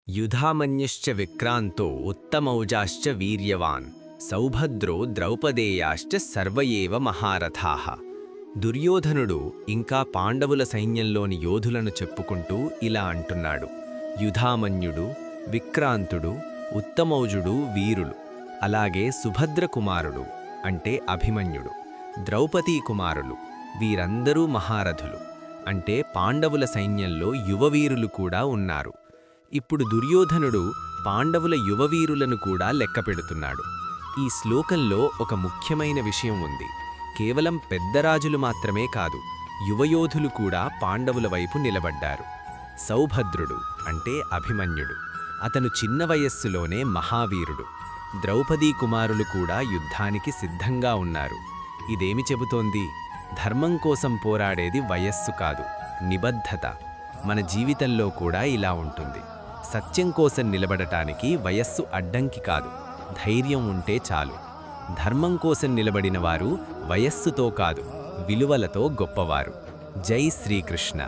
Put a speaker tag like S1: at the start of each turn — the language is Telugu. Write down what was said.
S1: యుధామన్యుశ్చ విక్రాంతో ఉత్తమౌజాశ్చ వీర్యవాన్ సౌభద్రో ద్రౌపదేయాశ్చ సర్వయేవ మహారథాః. దుర్యోధనుడు ఇంకా పాండవుల సైన్యంలోని యోధులను చెప్పుకుంటూ ఇలా అంటున్నాడు: యుధామన్యుడు, విక్రాంతుడు, ఉత్తమౌజుడు వీరులు, అలాగే సుభద్ర కుమారుడు అంటే అభిమన్యుడు, ద్రౌపదీ కుమారులు వీరందరూ మహారథులు అంటే పాండవుల సైన్యంలో యువవీరులు కూడా ఉన్నారు. ఇప్పుడు దుర్యోధనుడు పాండవుల యువవీరులను కూడా లెక్కపెడుతున్నాడు. ఈ శ్లోకంలో ఒక ముఖ్యమైన విషయం ఉంది. కేవలం పెద్దరాజులు మాత్రమే కాదు, యువయోధులు కూడా పాండవుల వైపు నిలబడ్డారు. సౌభద్రుడు అంటే అభిమన్యుడు, అతను చిన్న వయస్సులోనే మహావీరుడు. ద్రౌపదీ కుమారులు కూడా యుద్ధానికి సిద్ధంగా ఉన్నారు. ఇదేమి చెబుతోంది? ధర్మం కోసం పోరాడేది వయస్సు కాదు, నిబద్ధత. మన జీవితంలో కూడా ఇలా ఉంటుంది. సత్యం కోసం నిలబడటానికి వయస్సు అడ్డంకి కాదు, ధైర్యం ఉంటే చాలు. ధర్మం కోసం నిలబడిన వారు వయస్సుతో కాదు, విలువలతో గొప్పవారు. జై శ్రీకృష్ణ.